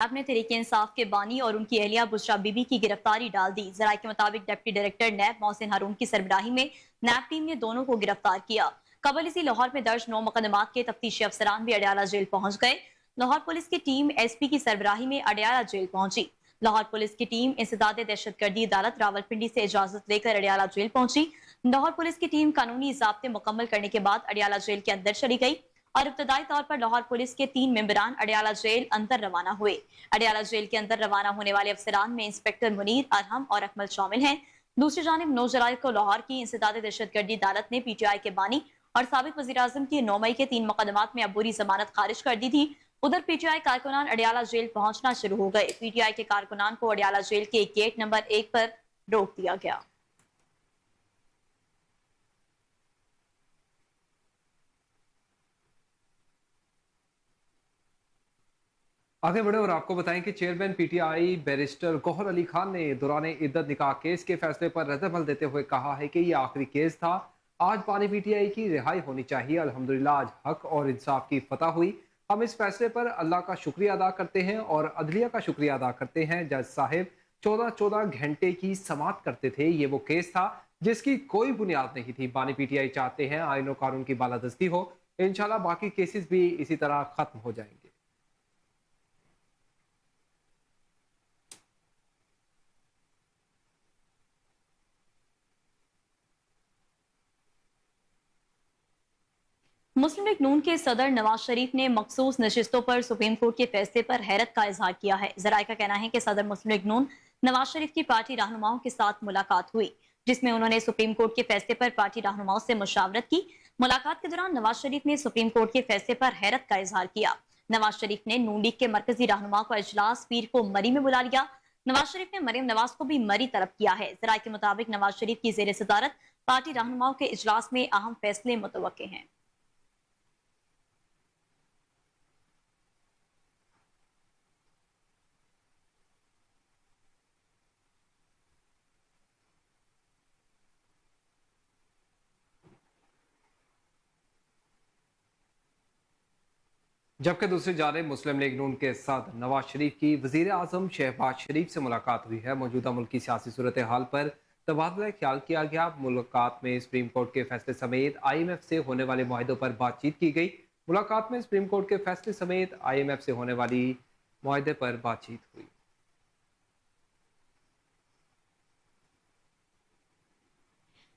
आप ने तहरीक इंसाफ के बानी और उनकी अहलिया बुशरा बीबी की गिरफ्तारी डाल दी। जराये के मुताबिक डिप्टी डायरेक्टर नैब मोहसिन हारून की सरबराही में नैब टीम ने दोनों को गिरफ्तार किया। कबल इसी लाहौर में दर्ज 9 मुकदमात के तफ्तीशी अफसरान भी अडयाला जेल पहुंच गए। लाहौर पुलिस की टीम एसपी की सरबराही में अडयाला जेल पहुंची। लाहौर पुलिस की टीम इंसदाद दहशतगर्दी अदालत रावलपिंडी से इजाजत लेकर अडयाला जेल पहुंची। लाहौर पुलिस की टीम कानूनी ज़ाब्ते मुकम्मल करने के बाद अडयाला जेल के अंदर चली गई और इब्तदाई तौर पर लाहौर पुलिस के 3 मेंबरान अडयाला जेल अंदर रवाना हुए। अडयाला जेल के अंदर रवाना होने वाले अफसरान में इंस्पेक्टर मुनीर, अरहम और अकमल शामिल हैं। दूसरी जानिब 9 जुलाई को लाहौर की इंसदाद दहशतगर्दी अदालत ने पीटीआई के बानी और साबिक वज़ीर आज़म की 9 मई के 3 मुकदमात में अबूरी जमानत खारिज कर दी थी। उधर पीटीआई कारकुनान अडयाला जेल पहुंचना शुरू हो गए। पीटीआई के कारकुनान को अडयाला जेल के गेट नंबर 1 पर रोक दिया गया। आगे बढ़े और आपको बताएं कि chairman PTI barrister Gohar Ali Khan ने दौरान इद्दत निकाह केस के फैसले पर रद्दअमल देते हुए कहा है कि यह आखिरी केस था। आज बानी पीटीआई की रिहाई होनी चाहिए। अल्हम्दुलिल्लाह आज हक और इंसाफ की फतह हुई। हम इस फैसले पर अल्लाह का शुक्रिया अदा करते हैं और अदलिया का शुक्रिया अदा करते हैं। जज साहिब 14-14 घंटे की समाअत करते थे। ये वो केस था जिसकी कोई बुनियाद नहीं थी। बानी पीटीआई चाहते हैं आईन और कानून की बालादस्ती हो। इंशाल्लाह बाकी केसेस भी इसी तरह खत्म हो जाएंगे। मुस्लिम लीग नून के सदर नवाज शरीफ ने मखसूस नशिस्तों पर सुप्रीम कोर्ट के फैसले पर हैरत का इजहार किया है। जराये का कहना है कि सदर मुस्लिम लीग नून नवाज शरीफ की पार्टी रहनुमाओं के साथ मुलाकात हुई, जिसमें उन्होंने सुप्रीम कोर्ट के फैसले पर पार्टी रहनुमाओं से मुशावरत की। मुलाकात के दौरान नवाज शरीफ ने सुप्रीम कोर्ट के फैसले पर हैरत का इजहार किया। नवाज शरीफ ने नून लीग के मरकजी रहनुमाओं का इजलास पीर को मरी में बुला लिया। नवाज शरीफ ने मरियम नवाज को भी मरी तलब किया है। जराये के मुताबिक नवाज शरीफ की जेर सदारत पार्टी रहनुमाओं के इजलास में अहम फैसले मुतवक्के हैं। जबकि दूसरी जानिब मुस्लिम लीग नून के सदर नवाज शरीफ की वजीर आजम शहबाज शरीफ से मुलाकात हुई है। मौजूदा मुल्क की सियासी सूरत हाल पर तबादला ख्याल किया गया। मुलाकात में सुप्रीम कोर्ट के फैसले समेत IMF से होने वाले मुआहदों पर बातचीत की गई। मुलाकात में सुप्रीम कोर्ट के फैसले समेत IMF से होने वाली मुआहदे पर बातचीत हुई।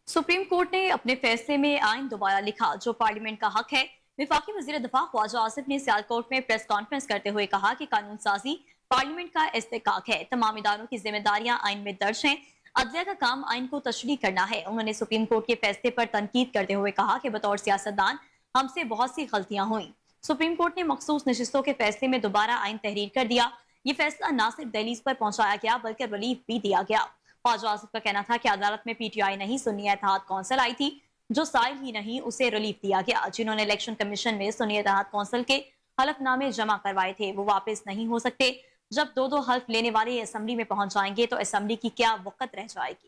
सुप्रीम कोर्ट ने अपने फैसले में आइन दोबारा लिखा, जो पार्लियामेंट का हक है। विफाकी वजीर दफा ख्वाजा आसिफ ने सियालकोट में प्रेस कॉन्फ्रेंस करते हुए कहा कि कानून साजी पार्लियामेंट का इस्तेकाक है। तमाम इदारों की जिम्मेदारियां आइन में दर्ज हैं। अदलिया का काम आइन को तशरीह करना है। उन्होंने सुप्रीम कोर्ट के फैसले पर तनकीद करते हुए कहा कि बतौर सियासतदान हमसे बहुत सी गलतियां हुई। सुप्रीम कोर्ट ने मखसूस नशिस्तों के फैसले में दोबारा आइन तहरीर कर दिया। ये फैसला न सिर्फ दहलीज पर पहुंचाया गया बल्कि रिलीफ भी दिया गया। ख्वाजा आसिफ का कहना था कि अदालत में पीटीआई नहीं सुन्नी इत्तेहाद कौंसिल आई थी, जो साइल ही नहीं उसे रिलीफ दिया गया। जिन्होंने इलेक्शन कमीशन में सुन्नी इत्तेहाद कौंसिल के हलफनामे जमा करवाए थे वो वापस नहीं हो सकते। जब दो दो हल्फ लेने वाले असेंबली में पहुंच जाएंगे तो असेंबली की क्या वक़्त रह जाएगी।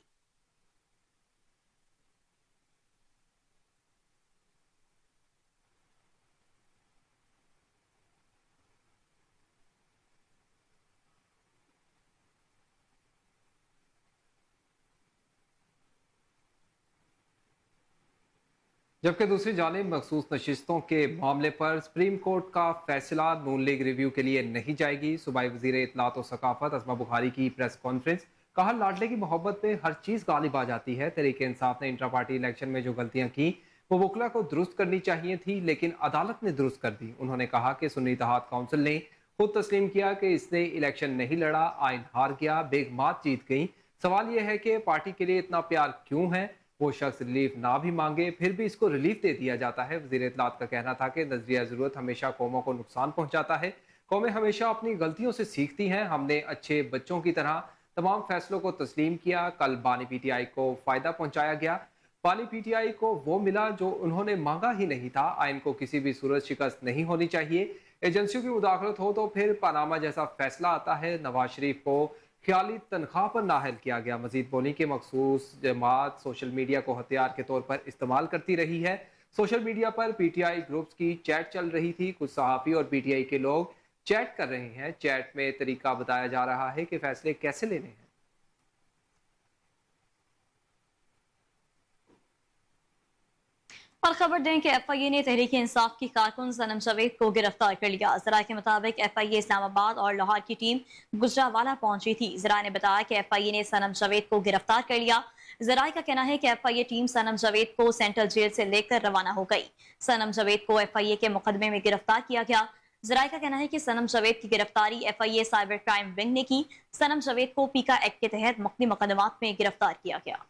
जबकि दूसरी जानिब मखसूस नशिस्तों के मामले पर सुप्रीम कोर्ट का फैसला नून लीग रिव्यू के लिए नहीं जाएगी। सूबाई वजीर इत्तलात और सकाफत असमा बुखारी की प्रेस कॉन्फ्रेंस। कहा लाडले की मोहब्बत में हर चीज गालिब आ जाती है। तहरीक इंसाफ ने इंट्रा पार्टी इलेक्शन में जो गलतियां की वो वकला को दुरुस्त करनी चाहिए थी, लेकिन अदालत ने दुरुस्त कर दी। उन्होंने कहा कि सुन्नी इत्तेहाद काउंसिल ने खुद तस्लीम किया कि इसने इलेक्शन नहीं लड़ा, आइन हार गया, बेगमात जीत गई। सवाल यह है कि पार्टी के लिए इतना प्यार क्यों है। वो शख्स रिलीफ ना भी मांगे फिर भी इसको रिलीफ दे दिया जाता है। वजीर इत्तलात का कहना था कि नजरिया जरूरत हमेशा कौमों को नुकसान पहुंचाता है। कौमें हमेशा अपनी गलतियों से सीखती हैं। हमने अच्छे बच्चों की तरह तमाम फैसलों को तस्लीम किया। कल बानी पीटीआई को फायदा पहुंचाया गया। बानी पीटीआई को वो मिला जो उन्होंने मांगा ही नहीं था। आइन को किसी भी सूरत शिकस्त नहीं होनी चाहिए। एजेंसियों की मुदाखलत हो तो फिर पनामा जैसा फैसला आता है। नवाज शरीफ को ख्याली तनख्वाह पर नाहल किया गया। मजीद बोली कि मखसूस जमात सोशल मीडिया को हथियार के तौर पर इस्तेमाल करती रही है। सोशल मीडिया पर पीटीआई ग्रुप्स की चैट चल रही थी। कुछ सहाफ़ी और पीटीआई के लोग चैट कर रहे हैं। चैट में तरीका बताया जा रहा है कि फैसले कैसे लेने हैं। और खबर दें कि एफआईए ने तहरीक इंसाफ की कारकुन सनम जावेद को गिरफ्तार कर लिया। जरा के मुताबिक एफआईए इस्लामाबाद और लाहौर की टीम गुजरावाला पहुंची थी। जरा ने बताया कि एफआईए ने सनम जावेद को गिरफ्तार कर लिया। जराये का कहना है कि एफआईए टीम सनम जावेद को सेंट्रल जेल से लेकर रवाना हो गई। सनम जावेद को एफआईए के मुकदमे में गिरफ्तार किया गया। जराये का कहना है कि सनम जावेद की गिरफ्तारी एफआईए साइबर क्राइम विंग ने की। सनम जावेद को पीका एक्ट के तहत मुख्तलिफ मुकदमात में गिरफ्तार किया गया।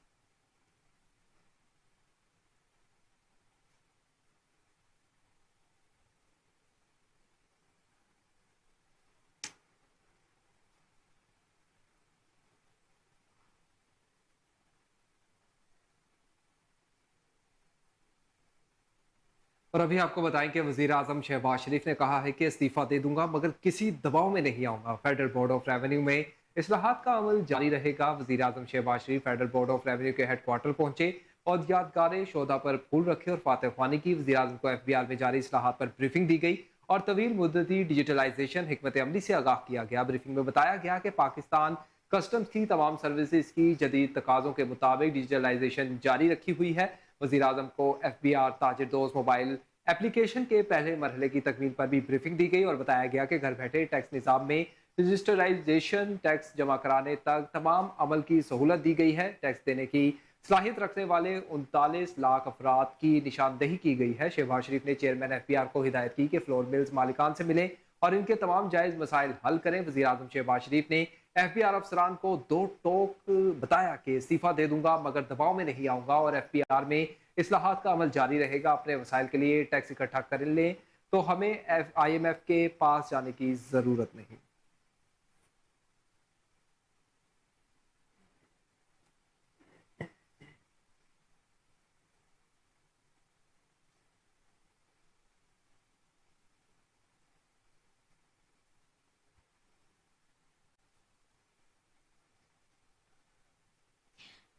और अभी आपको बताएं कि वज़ीर आज़म शहबाज शरीफ ने कहा है कि इस्तीफ़ा दे दूंगा मगर किसी दबाव में नहीं आऊँगा। फेडरल बोर्ड ऑफ रेवेन्यू में इस्लाहात का अमल जारी रहेगा। वज़ीर आज़म शहबाज शरीफ फेडरल बोर्ड ऑफ रेवेन्यू के हेडक्वार्टर पहुंचे और यादगार शोधा पर फूल रखे और फातह ख्वानी की। वज़ीर आज़म को FBR में जारी इस्लाहात पर ब्रीफिंग दी गई और तवील मुद्दती डिजिटलाइजेशन हिकमत अमली से आगाह किया गया। ब्रीफिंग में बताया गया कि पाकिस्तान कस्टम्स की तमाम सर्विसेज की जदीद तकाज़ों के मुताबिक डिजिटलाइजेशन जारी रखी हुई है। वज़ीर आज़म को FBR ताजिर दोस्त मोबाइल एप्लीकेशन के पहले मरहले की तकमील पर भी ब्रीफिंग दी गई और बताया गया कि घर बैठे टैक्स निज़ाम में रजिस्टराइजेशन टैक्स जमा कराने तक तमाम अमल की सहूलत दी गई है। टैक्स देने की सलाहियत रखने वाले 39 लाख अफराद की निशानदही की गई है। शहबाज शरीफ ने चेयरमैन FBR को हिदायत की कि फ्लोर मिल्स मालिकान से मिलें और इनके तमाम जायज़ मसाइल हल करें। वज़ीर आज़म शहबाज शरीफ ने FBR अफसरान को दो टोक बताया कि इस्तीफ़ा दे दूंगा मगर दबाव में नहीं आऊँगा और FBR में इस्लाहात का अमल जारी रहेगा। अपने वसाइल के लिए टैक्स इकट्ठा कर लें तो हमें IMF के पास जाने की ज़रूरत नहीं।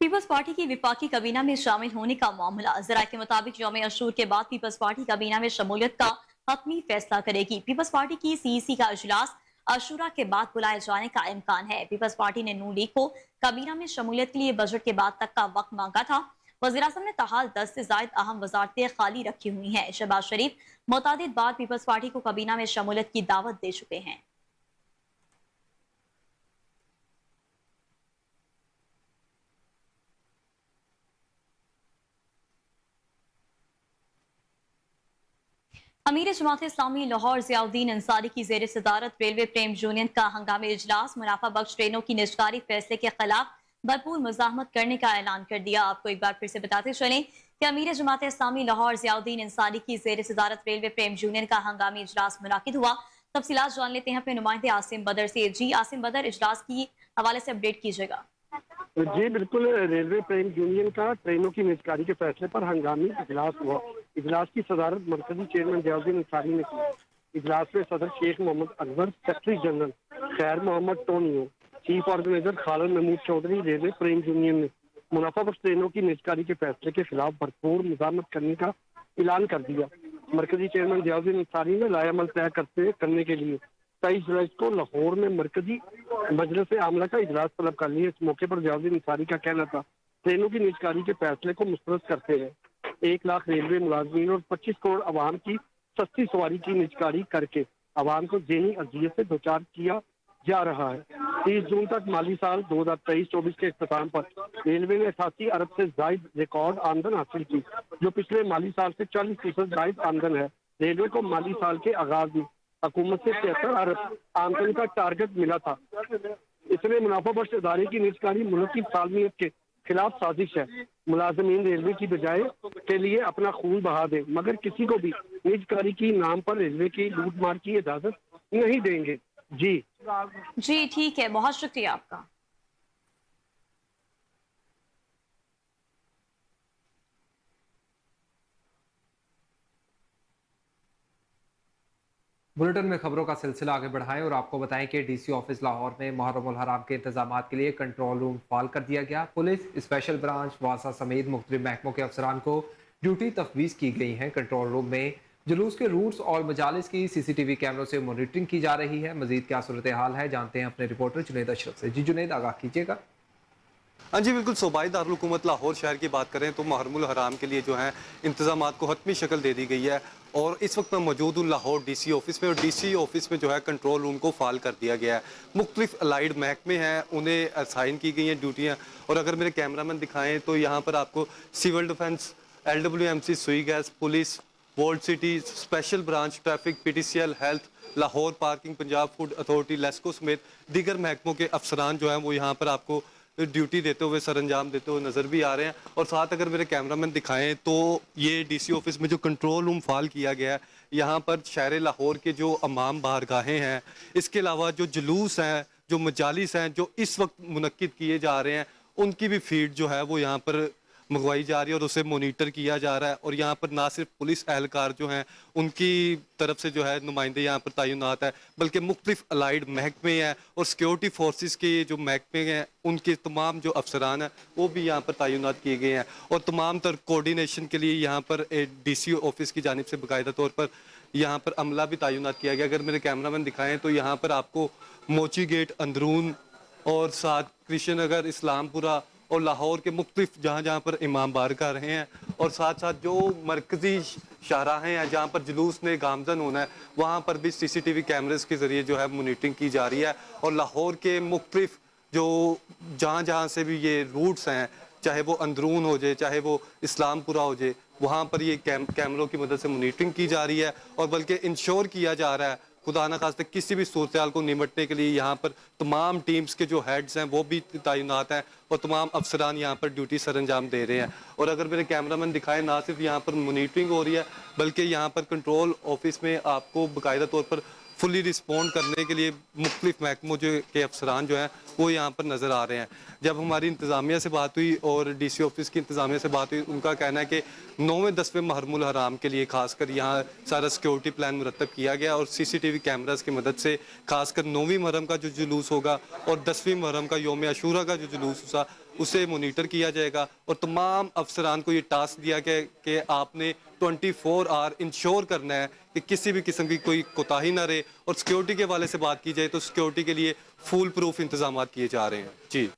पीपल्स पार्टी की विफाकी kabina में शामिल होने का मामला। जरा के मुताबिक यौम अशूर के बाद पीपल्स पार्टी kabina में शमूलियत का हतमी फैसला करेगी। पीपल्स पार्टी की CEC का इजलास अशूरा के बाद बुलाए जाने का इम्कान है। पीपल्स पार्टी ने नून लीग को kabina में शमूलियत के लिए बजट के बाद तक का वक्त मांगा था। वज़ीर आज़म ने ताहाल 10 से जायद अहम वजारतें खाली रखी हुई हैं। शहबाज शरीफ मुतादिद बार पीपल्स पार्टी को kabina में शमूलियत की दावत दे चुके हैं। अमीर जमात इस्लामी लाहौर ज़ियाउद्दीन अंसारी की ज़ेर सदारत रेलवे प्रेम यूनियन का हंगामी इजलास मुनाफा बख्श ट्रेनों की निजकारी फैसले के खिलाफ भरपूर मुजाहमत करने का ऐलान कर दिया। आपको एक बार फिर से बताते चलें कि अमीर जमात इस्लामी लाहौर ज़ियाउद्दीन अंसारी की ज़ेर सदारत रेलवे प्रेम यूनियन का हंगामी इजलास मुनाकिद हुआ। तफसीलात जान लेते हैं अपने नुमाइंदे आसिम बदर से। जी आसिम बदर, इजलास की हवाले से अपडेट कीजिएगा। जी बिल्कुल, रेलवे प्रेम यूनियन का ट्रेनों की निजकारी के फैसले पर हंगामी इजलास हुआ। इजलास की सदारत मरकजी चेयरमैन ज़ियाउद्दीन अंसारी ने की। इजलास में सदर Sheikh Mohammad Akbar, secretary general Khair Mohammad Tonio, chief organizer Khalid Mahmood Chaudhry, railway Prem union ने मुनाफा बख्श ट्रेनों की निजकारी के फैसले के खिलाफ भरपूर मुजाहमत करने का ऐलान कर दिया। मरकजी चेयरमैन ज़ियाउद्दीन अंसारी ने लायामल तय करने के लिए 23 जुलाई को लाहौर में मरकजी मजलिस आमला का इजलास तलब कर लिया। इस मौके पर ज़ियाउद्दीन अंसारी का कहना था ट्रेनों की निजकारी के फैसले को मुस्तरद करते हैं 1 लाख रेलवे मुलाजमीन और 25 करोड़ आवाम की सस्ती सवारी की निजकारी करके आवाम को ज़हनी अजियत से दोचार किया जा रहा है। 30 जून तक माली साल 2023-24 के इख्तिताम पर रेलवे ने 88 अरब से जायद रिकॉर्ड आमदन हासिल की, जो पिछले माली साल से 40% जायद आमदन है। रेलवे को माली साल के आगाज में हुकूमत से 73 अरब आमदन का टारगेट मिला था। इसलिए मुनाफा बख्श इदारे की निजकारी मुल्क की सालमियत के खिलाफ साजिश है। मुलाजमीन रेलवे की बजाय के लिए अपना खून बहा दे मगर किसी को भी निजकारी की नाम पर रेलवे की लूट मार की इजाजत नहीं देंगे। जी ठीक है, बहुत शुक्रिया आपका। बुलेटिन में खबरों का सिलसिला आगे बढ़ाएं और आपको बताएं कि DC ऑफिस लाहौर में मुहर्रम उल हराम के इंतजाम के लिए कंट्रोल रूम फाल कर दिया गया। पुलिस, स्पेशल ब्रांच, वासा समेत मुख्तलिफ महकमों के अफसरान को ड्यूटी तफवीज़ की गई हैं। कंट्रोल रूम में जुलूस के रूट्स और मजालिस की सीसीटीवी कैमरों से मॉनिटरिंग की जा रही है। मजीद क्या सूरत हाल है जानते हैं अपने रिपोर्टर जुनैद अशरफ से। जी जुनैद, आगाह कीजिएगा। हाँ जी बिल्कुल, सूबाई दारुल हुकूमत लाहौर शहर की बात करें तो मुहर्रमुल हराम के लिए जो है इंतजामात को हतमी शक्ल दे दी गई है और इस वक्त मैं मौजूद हूँ लाहौर डीसी ऑफिस में और डीसी ऑफिस में जो है कंट्रोल रूम को फाल कर दिया गया है। मुख्तलिफ अलाइड महकमे हैं, उन्हें असाइन की गई हैं ड्यूटियाँ और अगर मेरे कैमरामैन दिखाएँ तो यहाँ पर आपको civil defence, LWMC, Sui gas, police, walled city, special branch, traffic, PTCL, health, Lahore parking, Punjab food authority, LESCO समेत दीगर महकमों के अफसरान जो हैं वो यहाँ पर आपको ड्यूटी देते हुए, सर अंजाम देते हुए नज़र भी आ रहे हैं। और साथ अगर मेरे कैमरामैन दिखाएं तो ये डीसी ऑफिस में जो कंट्रोल रूम फाल किया गया है, यहाँ पर शहर लाहौर के जो अमाम बारगाहें हैं, इसके अलावा जो जुलूस हैं, जो मजालिस हैं जो इस वक्त मुनक्किद किए जा रहे हैं, उनकी भी फीड जो है वो यहाँ पर मंगवाई जा रही है और उसे मोनीटर किया जा रहा है। और यहाँ पर ना सिर्फ पुलिस एहलकार जो हैं उनकी तरफ से जो है नुमाइंदे यहाँ पर तैनात है, बल्कि मुख्तलिफ अलाइड महकमे हैं और सिक्योरिटी फोर्सेस के जो महकमे हैं उनके तमाम जो अफसरान हैं वो भी यहाँ पर तैनात किए गए हैं। और तमाम तर कोऑर्डिनेशन के लिए यहाँ पर डीसी ऑफिस की जानिब से बाकायदा तौर पर यहाँ पर अमला भी तैनात किया गया। अगर मेरे कैमरामैन दिखाएँ तो यहाँ पर आपको मोची गेट, अंदरून और साथ कृष्ण नगर, इस्लामपुरा और लाहौर के मुख्तलिफ जहाँ पर इमाम बारगाह रहे हैं और साथ साथ जो मरकज़ी शाहराहें हैं जहाँ पर जुलूस ने गामजन होना है वहाँ पर भी CCTV कैमरेज के ज़रिए जो है मॉनिटरिंग की जा रही है। और लाहौर के मुख्तलिफ जो जहाँ से भी ये रूट्स हैं, चाहे वो अंदरून हो जाए, चाहे वो इस्लामपुरा हो जाए, वहाँ पर ये कैमरों की मदद से मॉनिटरिंग की जा रही है और बल्कि इंश्योर किया जा रहा है खुदा न खास्ते किसी भी सूरत हाल को निपटने के लिए यहाँ पर तमाम टीम्स के जो हेड्स हैं वो भी तैनात हैं और तमाम अफसरान यहाँ पर ड्यूटी सर अंजाम दे रहे हैं। और अगर मेरे कैमरामैन दिखाएं, ना सिर्फ यहाँ पर मॉनिटरिंग हो रही है बल्कि यहाँ पर कंट्रोल ऑफिस में आपको बाकायदा तौर पर फुली रिस्पॉन्ड करने के लिए मुख्तलिफ महकमों के अफसरान जो हैं वो यहाँ पर नज़र आ रहे हैं। जब हमारी इंतज़ामिया से बात हुई और डीसी ऑफिस की इंतज़ामिया से बात हुई, उनका कहना है कि 9वें 10वें मुहर्रमुल हराम के लिए खासकर यहाँ सारा सिक्योरिटी प्लान मुरतब किया गया और CCTV कैमरास की मदद से खासकर 9वीं मुहर्रम का जो जुलूस होगा और 10वीं मुहर्रम का यौम अशूरा का जो जुलूस होगा उसे मोनीटर किया जाएगा। और तमाम अफसरान को ये टास्क दिया गया कि आपने 24 आवर इंश्योर करना है कि किसी भी किस्म की कोई कोताही ना रहे। और सिक्योरिटी के हवाले से बात की जाए तो सिक्योरिटी के लिए फुल प्रूफ इंतजाम किए जा रहे हैं। जी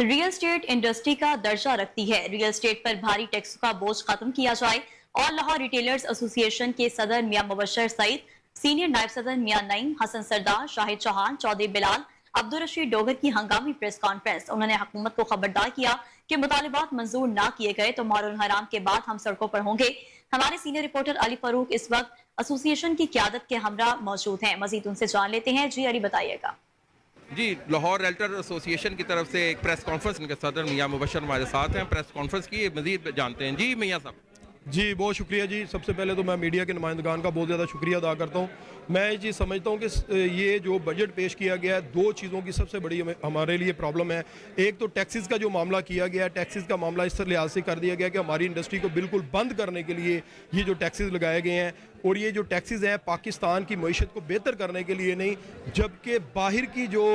रियल एस्टेट इंडस्ट्री का दर्जा रखती है। रियल एस्टेट पर भारी टैक्स का बोझ खत्म किया जाए और लाहौर रिटेलर्स एसोसिएशन के सदर मियां मुबशर सईद, सीनियर नायब सदर मियां नईम, हसन सरदार, शाहिद चौहान, चौधरी बिलाल, अब्दुल रशीद डोगर की हंगामी प्रेस कॉन्फ्रेंस। उन्होंने हुकूमत को खबरदार किया कि मुतालिबात मंजूर ना किए गए तो मुहर्रम हराम के बाद हम सड़कों पर होंगे। हमारे सीनियर रिपोर्टर अली फारूक इस वक्त एसोसिएशन की क़यादत के हमरा मौजूद हैं। मजीद उनसे जान लेते हैं। जी अली, बताइएगा। जी, लाहौर रेल्टर एसोसिएशन की तरफ से एक प्रेस कॉन्फ्रेंस, इनके सदर मियां मुबशर हमारे साथ हैं। प्रेस कॉन्फ्रेंस की मजीद जानते हैं। जी मियां साहब। जी बहुत शुक्रिया जी। सबसे पहले तो मैं मीडिया के नुमाइंदगान का बहुत ज़्यादा शुक्रिया अदा करता हूँ। मैं ये चीज़ समझता हूँ कि ये जो बजट पेश किया गया है, दो चीज़ों की सबसे बड़ी हमारे लिए प्रॉब्लम है। एक तो टैक्सेस का जो मामला किया गया है, टैक्सेस का मामला इस लिहाज से कर दिया गया कि हमारी इंडस्ट्री को बिल्कुल बंद करने के लिए ये जो टैक्सेस लगाए गए हैं और ये जो टैक्सेस हैं पाकिस्तान की मईशत को बेहतर करने के लिए नहीं, जबकि बाहर की जो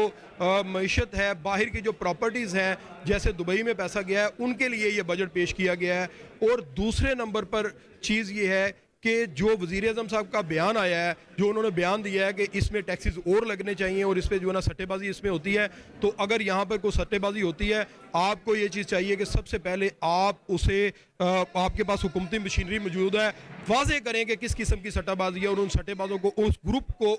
मईशत है, बाहर की जो प्रॉपर्टीज़ हैं, जैसे दुबई में पैसा गया है, उनके लिए ये बजट पेश किया गया है। और दूसरे नंबर पर चीज़ ये है कि जो वज़ीर-ए-आज़म साहब का बयान आया है, जो उन्होंने बयान दिया है कि इसमें टैक्सेस और लगने चाहिए और इस पर जो है ना सट्टेबाजी इसमें होती है, तो अगर यहाँ पर कोई सट्टेबाजी होती है, आपको ये चीज़ चाहिए कि सबसे पहले आप उसे आपके पास हुकूमती मशीनरी मौजूद है, वाज़े करें कि किस किस्म की सट्टाबाजी है और उन सट्टेबाजों को,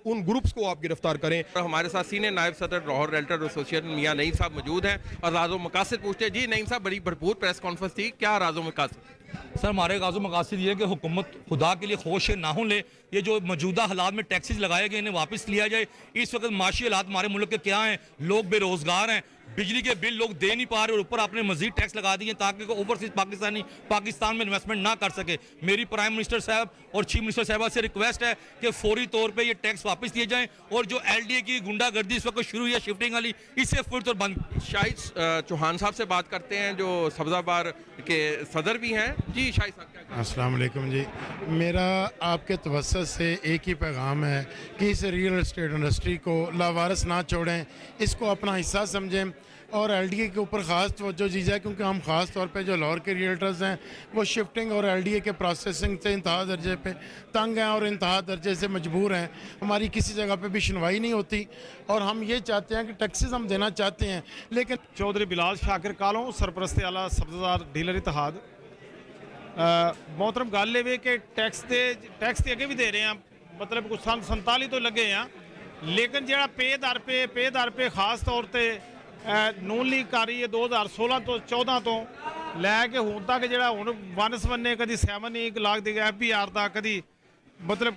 उन ग्रुप्स को आप गिरफ्तार करें। और हमारे साथ सीनियर नायब सदर लाहौर रेल्टर एसोसिएशन मियां नईम साहब मौजूद हैं और राज़ो मकासद पूछते हैं। जी नईम साहब, बड़ी भरपूर प्रेस कॉन्फ्रेंस थी, क्या राज़ो मकासद? सर, हमारे गाज़ो मकासद ये है कि हुकूमत खुदा के लिए खोश ना हो ले, ये जो मौजूदा हालात में टैक्सेस लगाए गए इन्हें वापस लिया जाए। इस वक्त माशी हालात हमारे मुल्क के क्या हैं, लोग बेरोज़गार हैं, बिजली के बिल लोग दे नहीं पा रहे और ऊपर आपने मजीद टैक्स लगा दिए ताकि ओवरसीज पाकिस्तानी पाकिस्तान में इन्वेस्टमेंट ना कर सके। मेरी प्राइम मिनिस्टर साहब और चीफ मिनिस्टर साहबा से रिक्वेस्ट है कि फौरी तौर पे ये टैक्स वापस लिए जाएं और जो LDA की गुंडागर्दी इस वक्त शुरू हुई है शिफ्टिंग वाली, इससे फौरी तौर बंद। शाहिद चौहान साहब से बात करते हैं जो सब्ज़ाबार के सदर भी हैं। जी शाहिद साहब, क्या अस्सलाम वालेकुम जी, मेरा आपके तवज्जुह से एक ही पैगाम है कि इस रियल एस्टेट इंडस्ट्री को लावारिस ना छोड़ें, इसको अपना हिस्सा समझें और एलडीए के ऊपर ख़ास तवज्जो दी जाए, क्योंकि हम ख़ास तौर पे जो लाहौर के रियल्टर्स हैं वो शिफ्टिंग और एलडीए के प्रोसेसिंग से इंतहा दर्जे पे तंग हैं और इंतहा दर्जे से मजबूर हैं। हमारी किसी जगह पे भी सुनवाई नहीं होती और हम ये चाहते हैं कि टैक्सेस हम देना चाहते हैं, लेकिन चौधरी बिलाल शाकिर कालों सरपरस्ती आला सब्ज़दार डीलर इत्तेहाद। मोहतरम गल ये कि टैक्स तो अगे भी दे रहे हैं, मतलब कुछ सन 47 तो लगे हैं, लेकिन जो पे दर पे खास तौर पर नून लीग कर रही है 2016 तो 14 तो लैके हूँ तक जो हूँ वन सवन्ने कभी 7 1 लाख दी FBR का कभी मतलब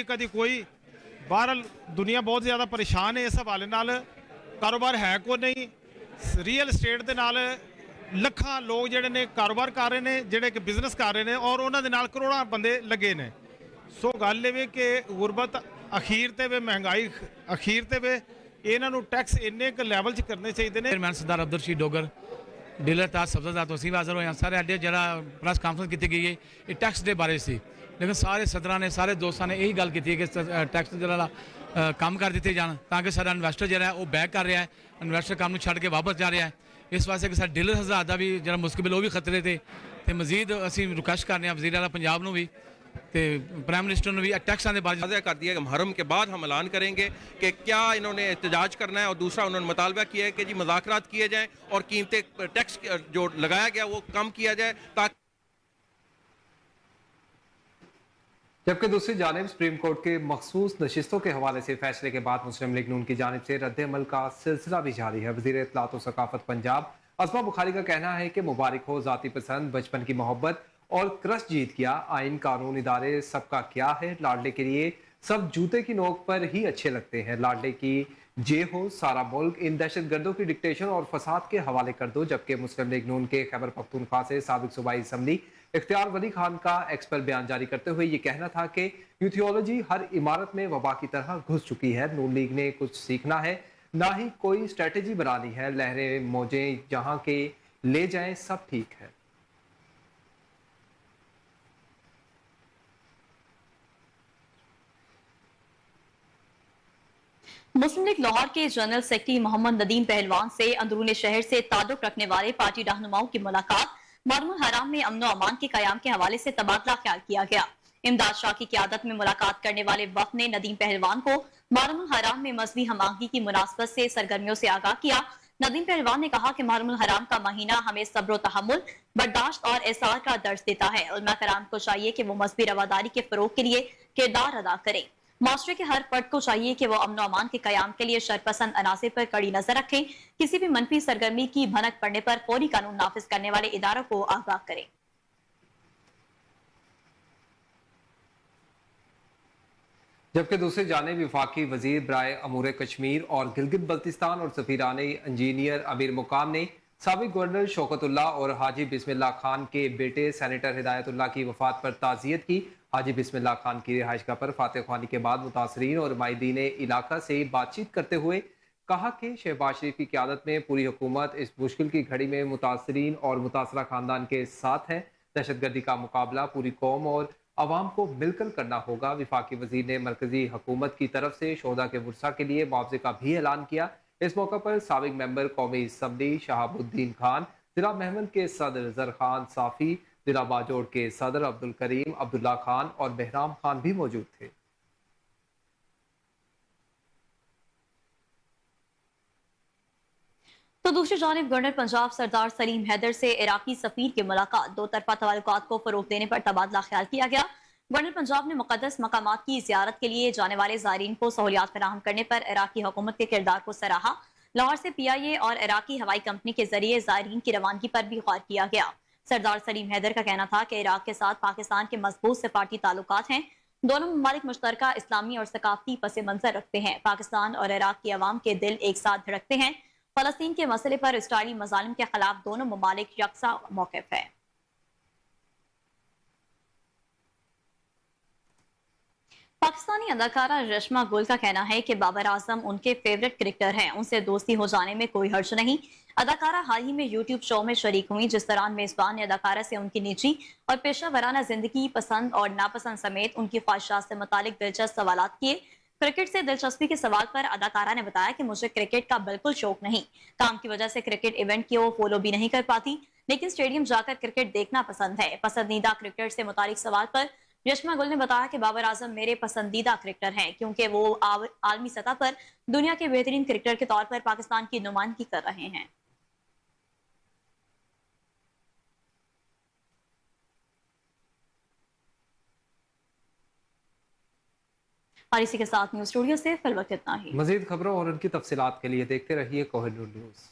कभी कोई बहरहाल दुनिया बहुत ज़्यादा परेशान है इस हवाले नाल। कारोबार है को नहीं, रियल एस्टेट के नाल ਲੱਖਾਂ ਲੋਕ ਜਿਹੜੇ ਨੇ ਕਾਰੋਬਾਰ ਕਰ ਰਹੇ ਨੇ, ਜਿਹੜੇ ਕਿ ਬਿਜ਼ਨਸ ਕਰ ਰਹੇ ਨੇ ਔਰ ਉਹਨਾਂ ਦੇ ਨਾਲ ਕਰੋੜਾਂ ਬੰਦੇ ਲੱਗੇ ਨੇ। ਸੋ ਗੱਲ ਇਹ ਵੇ ਕਿ ਗੁਰਬਤ ਅਖੀਰ ਤੇ ਵੇ ਮਹਿੰਗਾਈ ਅਖੀਰ ਤੇ ਵੇ ਇਹਨਾਂ ਨੂੰ ਟੈਕਸ ਇੰਨੇ ਕੁ ਲੈਵਲ 'ਚ ਕਰਨੇ ਚਾਹੀਦੇ ਨੇ। चेयरमैन सरदार अब्दुल रशीद डोगर डीलर ताज सब्ज़ा तो ਅਸੀਂ ਹਾਜ਼ਰ ਹੋਏ ਹਾਂ। ਸਾਰੇ ਅੱਡੇ ਜਿਹੜਾ ਪ੍ਰੈਸ ਕਾਨਫਰੰਸ ਕੀਤੀ ਗਈ ਹੈ ਇਹ ਟੈਕਸ ਦੇ ਬਾਰੇ ਸੀ, ਲੇਕਿਨ ਸਾਰੇ ਸਦਰਾਂ ਨੇ ਸਾਰੇ ਦੋਸਤਾਂ ਨੇ ਇਹੀ ਗੱਲ ਕੀਤੀ ਹੈ ਕਿ ਟੈਕਸ ਜਿਹੜਾ ਕੰਮ ਕਰ ਦਿੱਤੇ ਜਾਣ ਤਾਂ ਕਿ ਸਾਡਾ ਇਨਵੈਸਟਰ ਜਿਹੜਾ ਉਹ ਬੈਕ ਕਰ ਰਿਹਾ ਹੈ, ਇਨਵੈਸਟਰ ਕੰਮ ਨੂੰ ਛੱਡ ਕੇ ਵਾਪਸ ਜਾ ਰਿਹਾ ਹੈ। ਇਸ ਵਾਸਤੇ ਕਿ ਸਾਡੇ ਡੀਲਰ ਹਜ਼ਾਰ ਦਾ ਵੀ ਜਿਹੜਾ ਮੁਸਕਿਲ ਉਹ ਵੀ ਖਤਰੇ ਤੇ ਮਜ਼ੀਦ ਅਸੀਂ ਰਿਕੁਐਸਟ ਕਰਨੇ ਆ ਵਜ਼ੀਰ ਆਲਾ ਪੰਜਾਬ ਨੂੰ ਵੀ ਤੇ प्राइम मिनिस्टर ने भी टैक्सां के बारे वाज़ेह कर दिया कि मुहर्रम के बाद हम ऐलान करेंगे कि क्या इन्होंने एहतजाज करना है, और दूसरा उन्होंने मुतालबा किया है कि जी मुज़ाकरात किए जाएँ और कीमतें टैक्स जो लगाया गया वो कम किया जाए ताकि। जबकि दूसरी जानिब सुप्रीम कोर्ट के मखसूस नशिस्तों के हवाले से फैसले के बाद मुस्लिम लीग नून की जानिब से रद्द अमल का सिलसिला भी जारी है। वज़ीर इत्तलात और सकाफत पंजाब अस्मा बुखारी का कहना है कि मुबारक हो, ज़ाती पसंद, बचपन की मोहब्बत और क्रश जीत गया। आइन, कानून, इदारे सबका क्या है, लाडले के लिए सब जूते की नोक पर ही अच्छे लगते हैं। लाडले की जे हो सारा मुल्क इन दहशतगर्दों की डिक्टेशन और फसाद के हवाले कर दो। जबकि मुस्लिम लीग नून के खैबर पख्तूनख्वा से साबिक सूबाई असम्बली इख्तियार वली खान का एक्स पर बयान जारी करते हुए ये कहना था कि यूथियोलॉजी हर इमारत में वबा की तरह घुस चुकी है। नून लीग ने कुछ सीखना है, ना ही कोई स्ट्रेटजी बनानी है। लहरें मौजें जहां के ले जाएं सब ठीक है। मुस्लिम लीग लाहौर के जनरल सेक्रेटरी मोहम्मद नदीम पहलवान से अंदरूनी शहर से ताल्लुक रखने वाले पार्टी रहनुमाओं की मुलाकात मारूल हराम में अमन अमान के कयाम के हवाले से तबादला ख्याल किया गया। इमदाद शाह की क़यादत में मुलाकात करने वाले वफ़द ने नदीम पहलवान को मारूल हराम में मजहबी हमांगी की मुनासबत से सरगर्मियों से आगाह किया। नदीम पहलवान ने कहा कि मारूल हराम का महीना हमें सब्र तहम्मुल, बर्दाश्त और एसार का दर्ज देता है। उलमा कराम को चाहिए कि वो मजहबी रवादारी के फरोग के लिए किरदार अदा करें। माशरे के हर फर्द को चाहिए कि वो अमन अमान के कयाम के लिए शरपसंद अनासर पर कड़ी नजर रखें। किसी भी मनफी सरगर्मी की भनक पड़ने पर फौरी कानून नाफिज करने वाले इदारों को आगाह करें। जबकि दूसरी जानिब वफाकी वजीर बराए अमूर कश्मीर और गिलगित बल्तिस्तान और सफीरानी इंजीनियर अमीर मुकाम ने साबिक गवर्नर शौकतुल्लाह और हाजी बिस्मिल्लाह खान के बेटे सेनेटर हिदायतुल्लाह की वफात पर ताज़ियत की। हाजी बिस्मिल्लाह खान की रिहाइशगाह पर फातह ख्वानी के बाद मुतासरीन और माहिदीन इलाका से बातचीत करते हुए कहा कि शहबाज शरीफ की क़यादत में पूरी हुकूमत इस मुश्किल की घड़ी में मुतासरीन और मुतासरा खानदान के साथ है। दहशतगर्दी का मुकाबला पूरी कौम और अवाम को मिलकर करना होगा। वफाकी वजीर ने मरकजी हुकूमत की तरफ से शोहदा के वुरसा के लिए मुआवजे का भी ऐलान किया। इस मौके पर साबिक मेंबर कौमी असम्बली शहाबुद्दीन खान, जिला महमद के सदर जरखान साफी, जिला बाजोड़ के सदर अब्दुल करीम अब्दुल्ला खान और बहराम खान भी मौजूद थे। तो दूसरी जानिब गवर्नर पंजाब सरदार सलीम हैदर से इराकी सफीर की मुलाकात, दो तरफा तवाल्लुकात को फरोग देने पर तबादला ख्याल किया गया। गवर्नर पंजाब ने मुक़द्दस मकामात की ज़ियारत के लिए जाने वाले ज़ायरीन को सहूलियात फराहम करने पर इराकी हुकूमत के किरदार को सराहा। लाहौर से PIA और इराकी हवाई कंपनी के जरिए ज़ायरीन की रवानगी पर भी गौर किया गया। सरदार सलीम हैदर का कहना था कि इराक के साथ पाकिस्तान के मजबूत सिफारती ताल्लुकात हैं। दोनों ममालिक मुश्तरका इस्लामी और सकाफती पस मंजर रखते हैं। पाकिस्तान और इराक की अवाम के दिल एक साथ धड़कते हैं। फलस्तीन के मसले पर इसराइली मजालिम के खिलाफ दोनों ममालिक यकसा मौक़िफ़ है। पाकिस्तानी अदाकारा रेशमा गुल का कहना है कि बाबर आजम उनके फेवरेट क्रिकेटर हैं, उनसे दोस्ती हो जाने में कोई हर्ज नहीं। अदाकारा हाल ही में यूट्यूब शो में शरीक हुई, जिस दौरान मेजबान ने अदाकारा से उनकी निजी और पेशा वराना जिंदगी, पसंद और नापसंद समेत उनकी ख्वाहिशात से मुतालिक दिलचस्प सवालात किए। क्रिकेट से दिलचस्पी के सवाल पर अदाकारा ने बताया कि मुझे क्रिकेट का बिल्कुल शौक नहीं, काम की वजह से क्रिकेट इवेंट को फॉलो भी नहीं कर पाती, लेकिन स्टेडियम जाकर क्रिकेट देखना पसंद है। पसंदीदा क्रिकेटर से मुतालिक सवाल पर रेशमा गुल ने बताया कि बाबर आजम मेरे पसंदीदा क्रिकेटर हैं, क्योंकि वो आलमी सतह पर दुनिया के बेहतरीन क्रिकेटर के तौर पर पाकिस्तान की नुमाइंदगी कर रहे हैं। और इसी के साथ न्यूज स्टूडियो से फिल वक्त इतना ही। मजीद खबरों और उनकी तफसीलात के लिए देखते रहिए कोहिनूर न्यूज़।